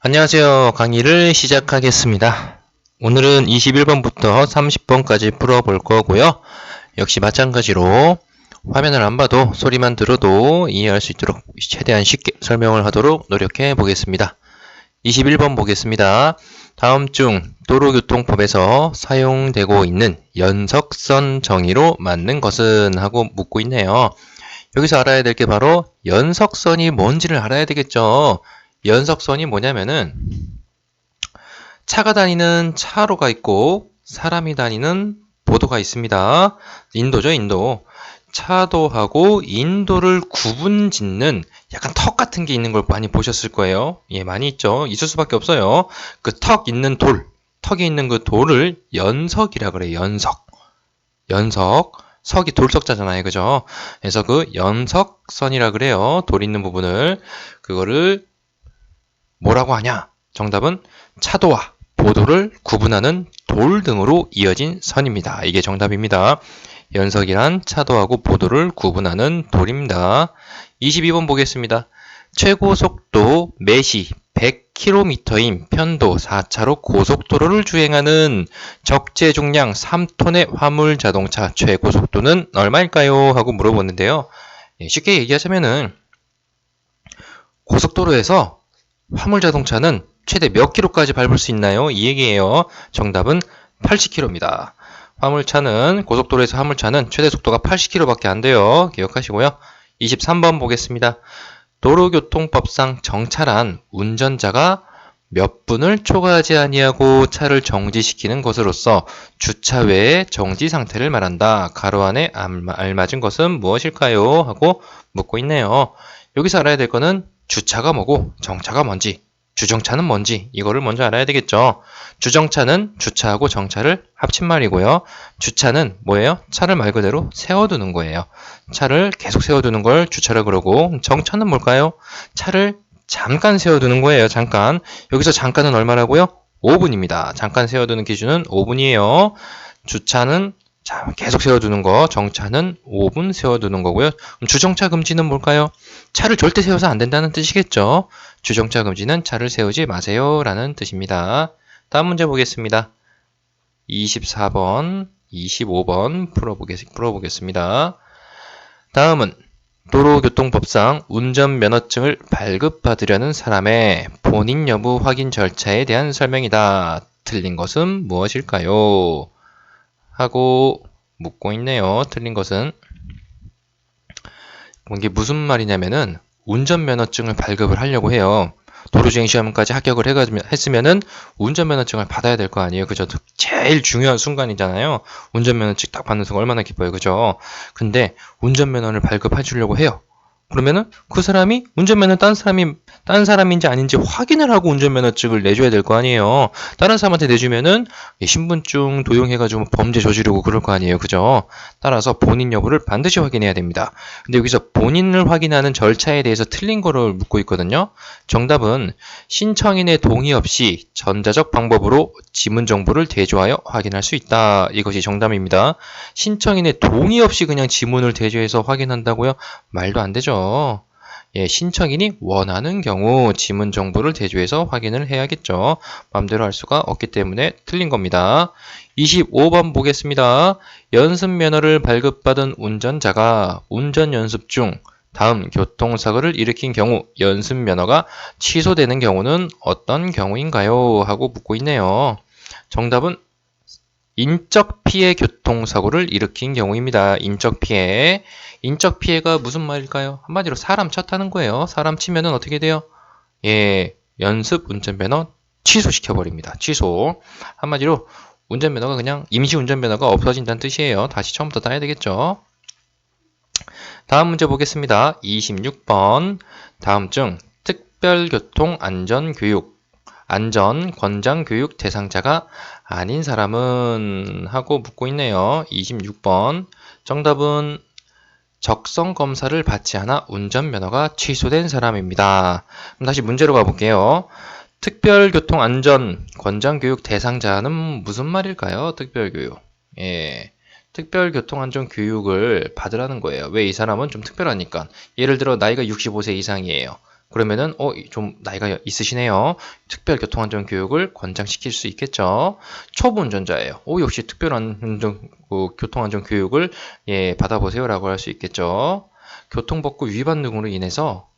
안녕하세요. 강의를 시작하겠습니다. 오늘은 21번부터 30번까지 풀어볼 거고요. 역시 마찬가지로 화면을 안 봐도 소리만 들어도 이해할 수 있도록 최대한 쉽게 설명을 하도록 노력해 보겠습니다. 21번 보겠습니다. 다음 중 도로교통법에서 사용되고 있는 연석선 정의로 맞는 것은 하고 묻고 있네요. 여기서 알아야 될 게 바로 연석선이 뭔지를 알아야 되겠죠. 연석선이 뭐냐면은 차가 다니는 차로가 있고 사람이 다니는 보도가 있습니다. 인도죠, 인도. 차도하고 인도를 구분짓는 약간 턱 같은 게 있는 걸 많이 보셨을 거예요. 예, 많이 있죠. 있을 수밖에 없어요. 그 턱 있는 돌, 턱이 있는 그 돌을 연석이라 그래요. 연석. 연석. 석이 돌석자잖아요. 그죠? 그래서 그 연석선이라 그래요. 돌 있는 부분을. 그거를 뭐라고 하냐? 정답은 차도와 보도를 구분하는 돌 등으로 이어진 선입니다. 이게 정답입니다. 연석이란 차도하고 보도를 구분하는 돌입니다. 22번 보겠습니다. 최고 속도 매시 100km인 편도 4차로 고속도로를 주행하는 적재 중량 3톤의 화물 자동차 최고 속도는 얼마일까요? 하고 물어보는데요. 쉽게 얘기하자면은 고속도로에서 화물 자동차는 최대 몇 킬로까지 밟을 수 있나요? 이 얘기예요. 정답은 80km입니다. 화물차는 고속도로에서 화물차는 최대 속도가 80km밖에 안 돼요. 기억하시고요. 23번 보겠습니다. 도로교통법상 정차란 운전자가 몇 분을 초과하지 아니하고 차를 정지시키는 것으로서 주차 외에 정지 상태를 말한다. 가로 안에 알맞은 것은 무엇일까요? 하고 묻고 있네요. 여기서 알아야 될 거는 주차가 뭐고 정차가 뭔지, 주정차는 뭔지 이거를 먼저 알아야 되겠죠. 주정차는 주차하고 정차를 합친 말이고요. 주차는 뭐예요? 차를 말 그대로 세워두는 거예요. 차를 계속 세워두는 걸 주차라 그러고, 정차는 뭘까요? 차를 잠깐 세워두는 거예요. 잠깐. 여기서 잠깐은 얼마라고요? 5분입니다. 잠깐 세워두는 기준은 5분이에요. 주차는 계속 세워두는 거, 정차는 5분 세워두는 거고요. 주정차 금지는 뭘까요? 차를 절대 세워서 안 된다는 뜻이겠죠. 주정차 금지는 차를 세우지 마세요 라는 뜻입니다. 다음 문제 보겠습니다. 24번, 25번 풀어보겠습니다. 다음은 도로교통법상 운전면허증을 발급받으려는 사람의 본인 여부 확인 절차에 대한 설명이다. 틀린 것은 무엇일까요? 하고 묻고 있네요. 틀린 것은 이게 무슨 말이냐면은 운전면허증을 발급을 하려고 해요. 도로주행 시험까지 합격을 했으면은 운전면허증을 받아야 될 거 아니에요. 그죠? 제일 중요한 순간이잖아요. 운전면허증 딱 받는 순간 얼마나 기뻐요. 그죠? 근데 운전면허를 발급해 주려고 해요. 그러면은 그 사람이 운전면허 딴 사람인지 아닌지 확인을 하고 운전면허증을 내줘야 될 거 아니에요. 다른 사람한테 내주면은 신분증 도용해가지고 범죄 저지르고 그럴 거 아니에요. 그죠? 따라서 본인 여부를 반드시 확인해야 됩니다. 근데 여기서 본인을 확인하는 절차에 대해서 틀린 거를 묻고 있거든요. 정답은 신청인의 동의 없이 전자적 방법으로 지문 정보를 대조하여 확인할 수 있다. 이것이 정답입니다. 신청인의 동의 없이 그냥 지문을 대조해서 확인한다고요? 말도 안 되죠. 예, 신청인이 원하는 경우 지문 정보를 대조해서 확인을 해야겠죠. 마음대로 할 수가 없기 때문에 틀린 겁니다. 25번 보겠습니다. 연습 면허를 발급받은 운전자가 운전 연습 중 다음 교통사고를 일으킨 경우 연습 면허가 취소되는 경우는 어떤 경우인가요? 하고 묻고 있네요. 정답은 인적 피해 교통사고를 일으킨 경우입니다. 인적 피해. 인적 피해가 무슨 말일까요? 한마디로 사람 차 타는 거예요. 사람 치면은 어떻게 돼요? 예, 연습 운전면허 취소시켜버립니다. 취소. 한마디로 운전면허가 그냥 임시 운전면허가 없어진다는 뜻이에요. 다시 처음부터 따야 되겠죠. 다음 문제 보겠습니다. 26번. 다음 중 특별교통안전교육 안전 권장교육 대상자가 아닌 사람은 하고 묻고 있네요. 26번. 정답은 적성 검사를 받지 않아 운전면허가 취소된 사람입니다. 그럼 다시 문제로 가볼게요. 특별교통안전 권장교육 대상자는 무슨 말일까요? 특별교육. 예. 특별교통안전 교육을 받으라는 거예요. 왜? 이 사람은 좀 특별하니까. 예를 들어 나이가 65세 이상이에요. 그러면은 좀 나이가 있으시네요. 특별교통안전교육을 권장시킬 수 있겠죠. 초보 운전자예요. 역시 특별한 교통안전교육을 받아보세요라고 할 수 있겠죠. 교통법규 위반 등으로 인해서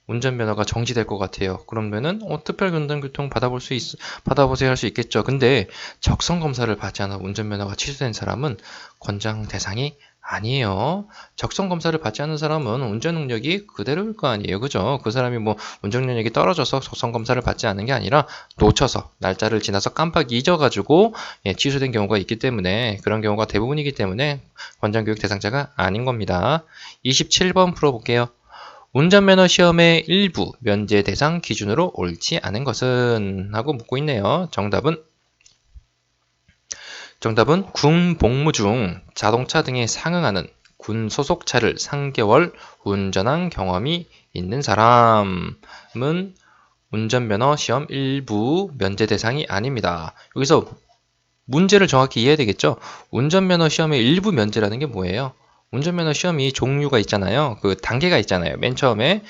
운전면허가 정지될 것 같아요. 그러면은 특별안전교통 받아보세요 할 수 있겠죠. 근데 적성검사를 받지 않아 운전면허가 취소된 사람은 권장 대상이 아니에요. 적성검사를 받지 않은 사람은 운전 능력이 그대로일 거 아니에요. 그죠? 그 사람이 뭐 운전 능력이 떨어져서 적성검사를 받지 않은 게 아니라 놓쳐서 날짜를 지나서 깜빡 잊어가지고 취소된 경우가 있기 때문에 그런 경우가 대부분이기 때문에 권장교육 대상자가 아닌 겁니다. 27번 풀어볼게요. 운전면허 시험의 일부 면제 대상 기준으로 옳지 않은 것은? 하고 묻고 있네요. 정답은 군 복무 중 자동차 등에 상응하는 군 소속차를 3개월 운전한 경험이 있는 사람은 운전면허 시험 일부 면제 대상이 아닙니다. 여기서 문제를 정확히 이해해야 되겠죠? 운전면허 시험의 일부 면제라는 게 뭐예요? 운전면허 시험이 종류가 있잖아요. 그 단계가 있잖아요. 맨 처음에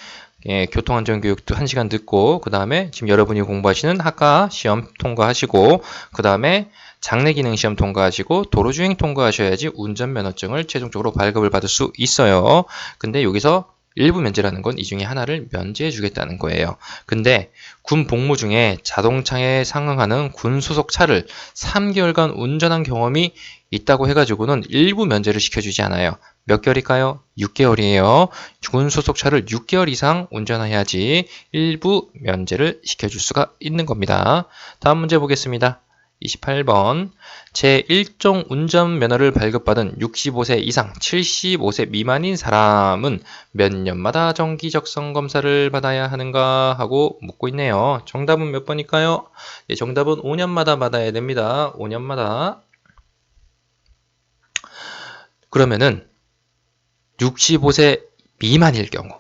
교통안전교육도 1시간 듣고 그 다음에 지금 여러분이 공부하시는 학과 시험 통과하시고 그 다음에 장래기능 시험 통과하시고 도로주행 통과하셔야지 운전면허증을 최종적으로 발급을 받을 수 있어요. 근데 여기서 일부 면제라는 건 이 중에 하나를 면제해 주겠다는 거예요. 근데 군 복무 중에 자동차에 상응하는 군 소속 차를 3개월간 운전한 경험이 있다고 해가지고는 일부 면제를 시켜주지 않아요. 몇 개월일까요? 6개월이에요. 군 소속 차를 6개월 이상 운전해야지 일부 면제를 시켜줄 수가 있는 겁니다. 다음 문제 보겠습니다. 28번 제1종 운전면허를 발급받은 65세 이상 75세 미만인 사람은 몇 년마다 정기적성검사를 받아야 하는가 하고 묻고 있네요. 정답은 몇 번일까요? 정답은 5년마다 받아야 됩니다. 5년마다. 그러면은 65세 미만일 경우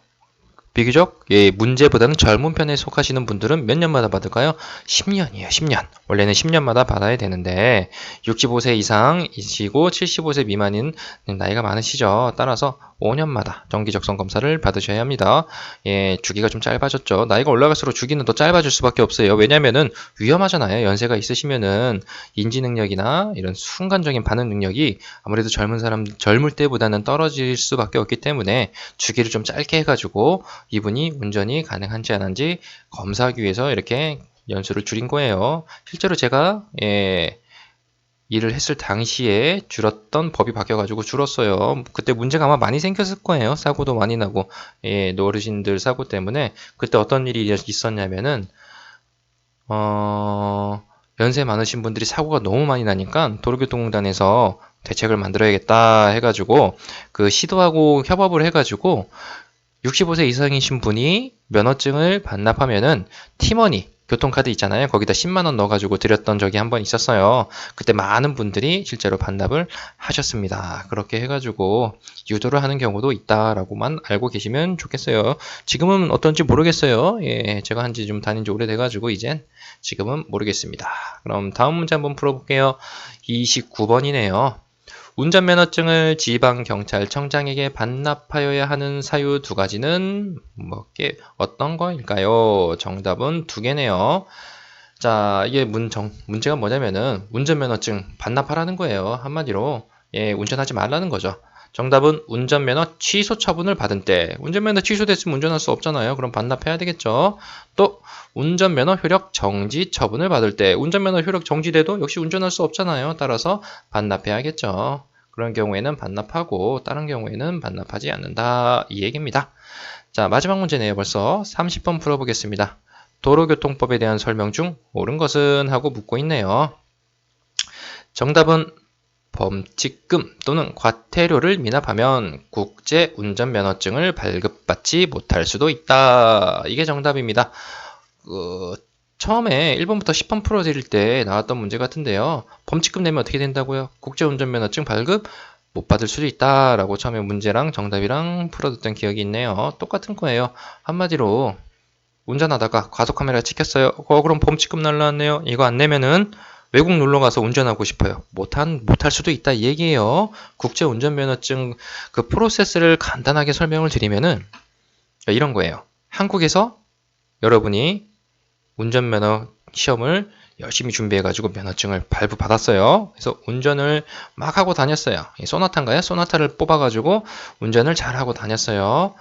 비교적 문제보다는 젊은 편에 속하시는 분들은 몇 년마다 받을까요? 10년이에요. 10년. 원래는 10년마다 받아야 되는데 65세 이상이시고 75세 미만인 나이가 많으시죠. 따라서 5년마다 정기적성 검사를 받으셔야 합니다. 주기가 좀 짧아졌죠. 나이가 올라갈수록 주기는 더 짧아질 수밖에 없어요. 왜냐면은 위험하잖아요. 연세가 있으시면은 인지 능력이나 이런 순간적인 반응 능력이 아무래도 젊을 때보다는 떨어질 수밖에 없기 때문에 주기를 좀 짧게 해가지고 이분이 운전이 가능한지 안 한지 검사하기 위해서 이렇게 연수를 줄인 거예요. 실제로 제가 일을 했을 당시에 줄었던 법이 바뀌어가지고 줄었어요. 그때 문제가 아마 많이 생겼을 거예요. 사고도 많이 나고 어르신들 사고 때문에 그때 어떤 일이 있었냐면은 연세 많으신 분들이 사고가 너무 많이 나니까 도로교통공단에서 대책을 만들어야겠다 해가지고 그 시도하고 협업을 해가지고 65세 이상이신 분이 면허증을 반납하면은 팀원이 교통카드 있잖아요. 거기다 10만 원 넣어가지고 드렸던 적이 한 번 있었어요. 그때 많은 분들이 실제로 반납을 하셨습니다. 그렇게 해가지고 유도를 하는 경우도 있다라고만 알고 계시면 좋겠어요. 지금은 어떤지 모르겠어요. 제가 한지 좀 다닌 지 오래돼가지고 이젠 지금은 모르겠습니다. 그럼 다음 문제 한번 풀어볼게요. 29번이네요. 운전면허증을 지방경찰청장에게 반납하여야 하는 사유 두 가지는 어떤 거일까요? 정답은 두 개네요. 자, 이게 문제가 뭐냐면은 운전면허증 반납하라는 거예요. 한마디로 운전하지 말라는 거죠. 정답은 운전면허 취소 처분을 받은 때. 운전면허 취소됐으면 운전할 수 없잖아요. 그럼 반납해야 되겠죠. 또 운전면허 효력 정지 처분을 받을 때. 운전면허 효력 정지돼도 역시 운전할 수 없잖아요. 따라서 반납해야겠죠. 그런 경우에는 반납하고 다른 경우에는 반납하지 않는다. 이 얘기입니다. 자, 마지막 문제네요. 벌써 30번 풀어보겠습니다. 도로교통법에 대한 설명 중 옳은 것은? 하고 묻고 있네요. 정답은 범칙금 또는 과태료를 미납하면 국제운전면허증을 발급받지 못할 수도 있다. 이게 정답입니다. 처음에 1번부터 10번 풀어드릴 때 나왔던 문제 같은데요. 범칙금 내면 어떻게 된다고요? 국제운전면허증 발급 못 받을 수도 있다라고 처음에 문제랑 정답이랑 풀어뒀던 기억이 있네요. 똑같은 거예요. 한마디로 운전하다가 과속카메라 찍혔어요. 그럼 범칙금 날라왔네요. 이거 안 내면은 외국 놀러 가서 운전하고 싶어요. 못할 수도 있다 이 얘기예요. 국제운전면허증 그 프로세스를 간단하게 설명을 드리면은 이런 거예요. 한국에서 여러분이 운전면허 시험을 열심히 준비해가지고 면허증을 발부받았어요. 그래서 운전을 막 하고 다녔어요. 소나타인가요? 소나타를 뽑아가지고 운전을 잘 하고 다녔어요.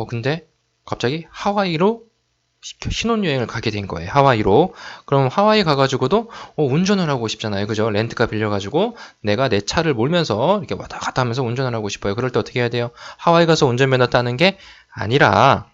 근데 갑자기 하와이로 신혼여행을 가게 된 거예요. 하와이로. 그럼 하와이 가가지고도 운전을 하고 싶잖아요. 그죠? 렌트카 빌려가지고 내가 내 차를 몰면서 이렇게 왔다 갔다 하면서 운전을 하고 싶어요. 그럴 때 어떻게 해야 돼요? 하와이 가서 운전면허 따는 게 아니라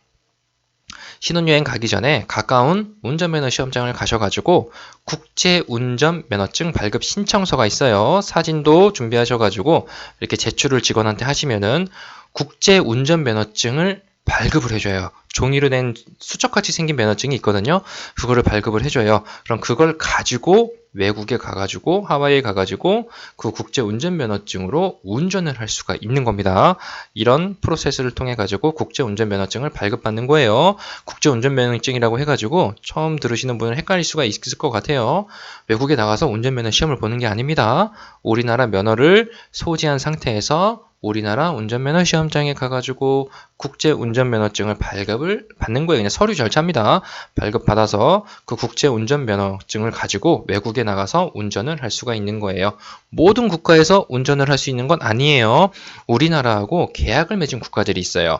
신혼여행 가기 전에 가까운 운전면허 시험장을 가셔가지고 국제운전면허증 발급 신청서가 있어요. 사진도 준비하셔가지고 이렇게 제출을 직원한테 하시면은 국제운전면허증을 발급을 해줘요. 종이로 된 수첩같이 생긴 면허증이 있거든요. 그거를 발급을 해줘요. 그럼 그걸 가지고 외국에 가가지고 하와이에 가가지고 그 국제운전면허증으로 운전을 할 수가 있는 겁니다. 이런 프로세스를 통해 가지고 국제운전면허증을 발급받는 거예요. 국제운전면허증이라고 해가지고 처음 들으시는 분은 헷갈릴 수가 있을 것 같아요. 외국에 나가서 운전면허 시험을 보는 게 아닙니다. 우리나라 면허를 소지한 상태에서 우리나라 운전면허 시험장에 가가지고 국제운전면허증을 발급을 받는 거예요. 그냥 서류 절차입니다. 발급받아서 그 국제운전면허증을 가지고 외국에 나가서 운전을 할 수가 있는 거예요. 모든 국가에서 운전을 할 수 있는 건 아니에요. 우리나라하고 계약을 맺은 국가들이 있어요.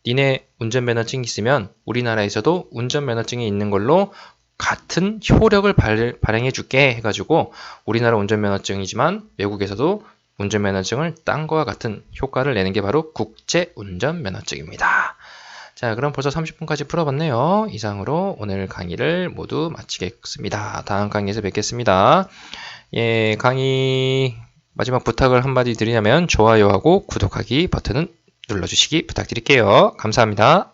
니네 운전면허증이 있으면 우리나라에서도 운전면허증이 있는 걸로 같은 효력을 발행해 줄게 해가지고 우리나라 운전면허증이지만 외국에서도 운전면허증을 딴 거와 같은 효과를 내는 게 바로 국제운전면허증입니다. 자, 그럼 벌써 30분까지 풀어봤네요. 이상으로 오늘 강의를 모두 마치겠습니다. 다음 강의에서 뵙겠습니다. 예, 강의 마지막 부탁을 한마디 드리자면 좋아요하고 구독하기 버튼은 눌러주시기 부탁드릴게요. 감사합니다.